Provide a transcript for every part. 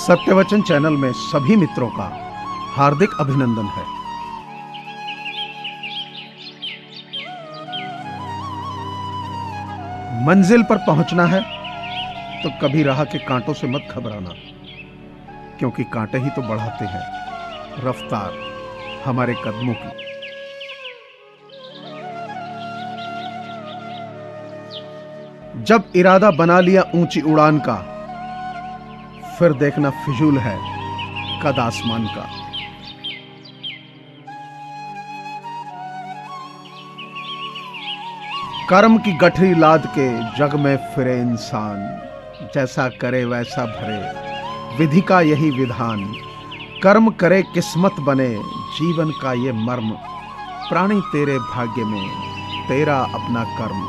सत्यवचन channel में सभी मित्रों का हार्दिक अभिनंदन है। मंजिल पर पहुंचना है तो कभी राह के कांटों से मत घबराना, क्योंकि कांटे ही तो बढ़ाते हैं रफ्तार हमारे कदमों की। जब इरादा बना लिया ऊंची उड़ान का, फिर देखना फिजूल है कद आसमान का। कर्म की गठरी लाद के जग में फिरे इंसान, जैसा करे वैसा भरे विधि का यही विधान। कर्म करे किस्मत बने जीवन का ये मर्म, प्राणी तेरे भाग्य में तेरा अपना कर्म।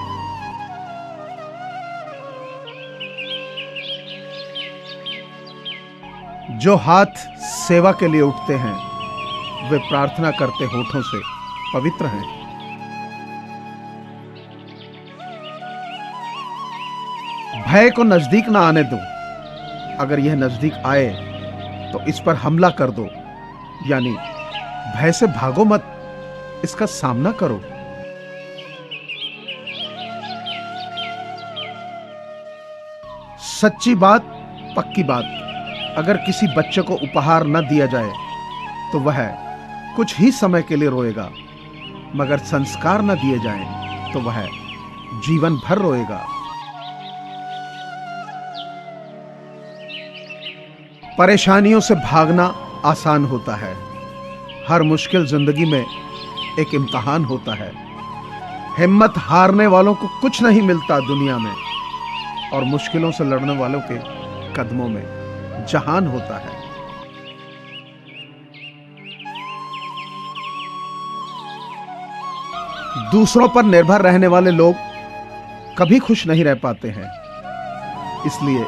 जो हाथ सेवा के लिए उठते हैं, वे प्रार्थना करते होठों से पवित्र हैं। भय को नजदीक ना आने दो, अगर यह नजदीक आए तो इस पर हमला कर दो, यानी भय से भागो मत, इसका सामना करो। सच्ची बात, पक्की बात, अगर किसी बच्चे को उपहार न दिया जाए तो वह कुछ ही समय के लिए रोएगा, मगर संस्कार न दिए जाएं तो वह जीवन भर रोएगा। परेशानियों से भागना आसान होता है, हर मुश्किल जिंदगी में एक इम्तिहान होता है। हिम्मत हारने वालों को कुछ नहीं मिलता दुनिया में, और मुश्किलों से लड़ने वालों के कदमों में जहान होता है। दूसरों पर निर्भर रहने वाले लोग कभी खुश नहीं रह पाते हैं, इसलिए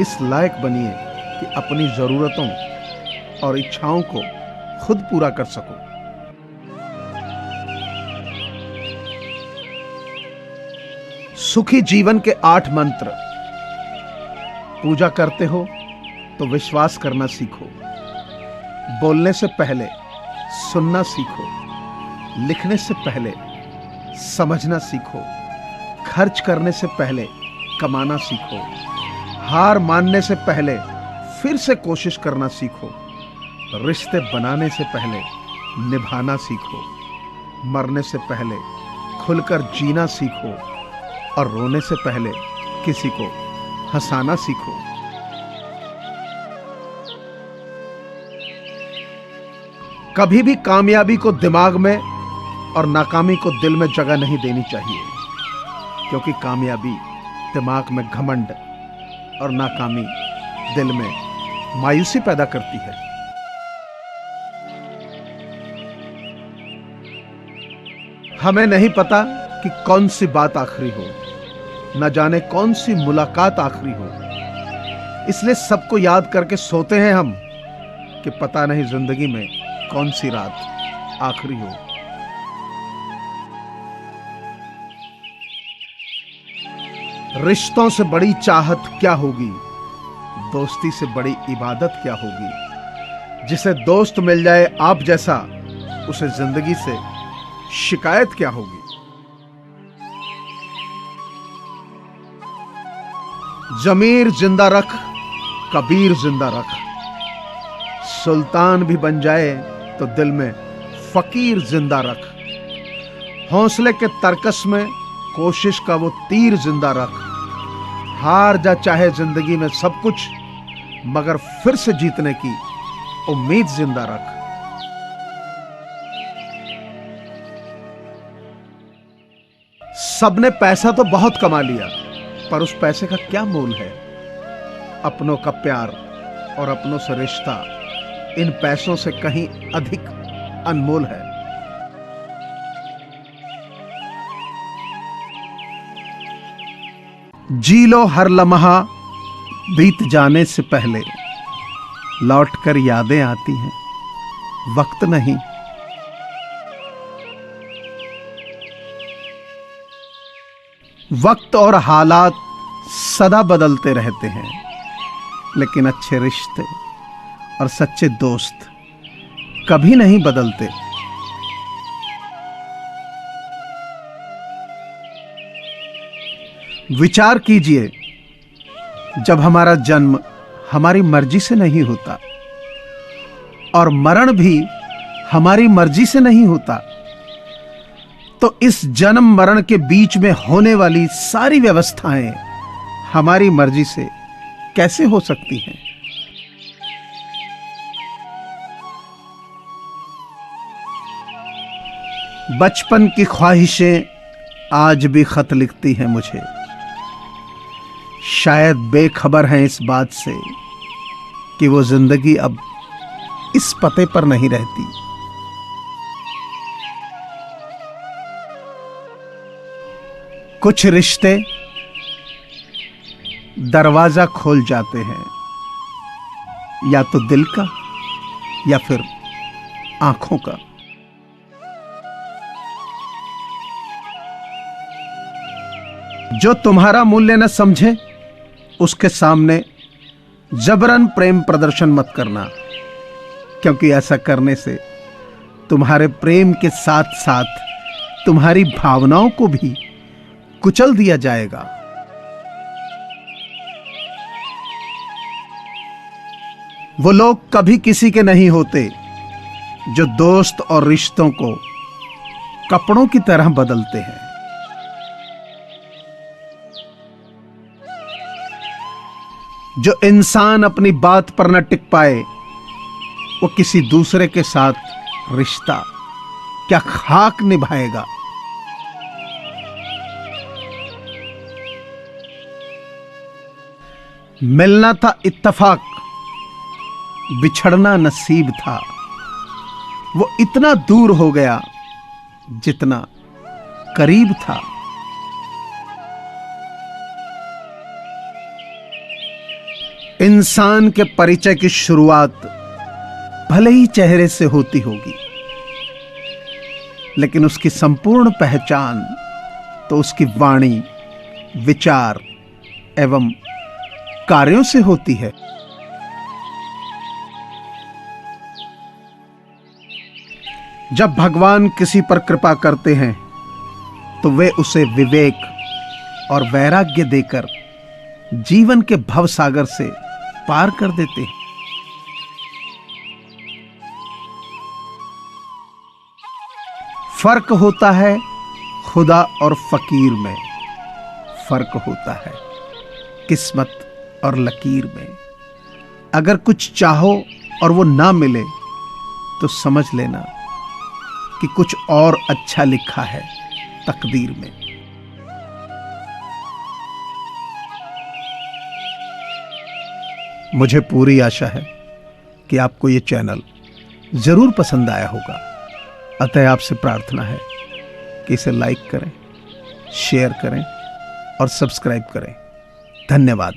इस लायक बनिए कि अपनी जरूरतों और इच्छाओं को खुद पूरा कर सको। सुखी जीवन के 8 मंत्र। पूजा करते हो तो विश्वास करना सीखो, बोलने से पहले सुनना सीखो, लिखने से पहले समझना सीखो, खर्च करने से पहले कमाना सीखो, हार मानने से पहले फिर से कोशिश करना सीखो, रिश्ते बनाने से पहले निभाना सीखो, मरने से पहले खुलकर जीना सीखो, और रोने से पहले किसी को हंसाना सीखो। कभी भी कामयाबी को दिमाग में और नाकामी को दिल में जगह नहीं देनी चाहिए, क्योंकि कामयाबी दिमाग में घमंड और नाकामी दिल में मायूसी पैदा करती है। हमें नहीं पता कि कौन सी बात आखिरी हो, न जाने कौन सी मुलाकात आखिरी हो, इसलिए सबको याद करके सोते हैं हम कि पता नहीं जिंदगी में कौन सी रात आखिरी हो। रिश्तों से बड़ी चाहत क्या होगी, दोस्ती से बड़ी इबादत क्या होगी। जिसे दोस्त मिल जाए आप जैसा, उसे जिंदगी से शिकायत क्या होगी। जमीर जिंदा रख, कबीर जिंदा रख, सुल्तान भी बन जाए तो दिल में फकीर जिंदा रख। हौसले के तरकस में कोशिश का वो तीर जिंदा रख। हार जा चाहे जिंदगी में सब कुछ, मगर फिर से जीतने की उम्मीद जिंदा रख। सबने पैसा तो बहुत कमा लिया, पर उस पैसे का क्या मोल है। अपनों का प्यार और अपनों से रिश्ता इन पैसों से कहीं अधिक अनमोल है। जी लो हर लम्हा बीत जाने से पहले, लौटकर यादें आती हैं वक्त नहीं। वक्त और हालात सदा बदलते रहते हैं, लेकिन अच्छे रिश्ते और सच्चे दोस्त कभी नहीं बदलते। विचार कीजिए, जब हमारा जन्म हमारी मर्जी से नहीं होता और मरण भी हमारी मर्जी से नहीं होता, तो इस जन्म मरण के बीच में होने वाली सारी व्यवस्थाएं हमारी मर्जी से कैसे हो सकती हैं? बचपन की ख्वाहिशें आज भी खत लिखती हैं मुझे, शायद बेखबर हैं इस बात से कि वो जिंदगी अब इस पते पर नहीं रहती। कुछ रिश्ते दरवाजा खोल जाते हैं, या तो दिल का या फिर आंखों का। जो तुम्हारा मूल्य न समझे उसके सामने जबरन प्रेम प्रदर्शन मत करना, क्योंकि ऐसा करने से तुम्हारे प्रेम के साथ साथ तुम्हारी भावनाओं को भी कुचल दिया जाएगा। वो लोग कभी किसी के नहीं होते जो दोस्त और रिश्तों को कपड़ों की तरह बदलते हैं। जो इंसान अपनी बात पर न टिक पाए, वो किसी दूसरे के साथ रिश्ता क्या खाक निभाएगा। मिलना था इत्तेफाक, बिछड़ना नसीब था। वो इतना दूर हो गया जितना करीब था। इंसान के परिचय की शुरुआत भले ही चेहरे से होती होगी, लेकिन उसकी संपूर्ण पहचान तो उसकी वाणी, विचार एवं कार्यों से होती है। जब भगवान किसी पर कृपा करते हैं तो वे उसे विवेक और वैराग्य देकर जीवन के भवसागर से पार कर देते हैं। फर्क होता है खुदा और फकीर में, फर्क होता है किस्मत और लकीर में। अगर कुछ चाहो और वो ना मिले तो समझ लेना कि कुछ और अच्छा लिखा है तकदीर में। मुझे पूरी आशा है कि आपको ये चैनल जरूर पसंद आया होगा। अतः आपसे प्रार्थना है कि इसे लाइक करें, शेयर करें और सब्सक्राइब करें। धन्यवाद।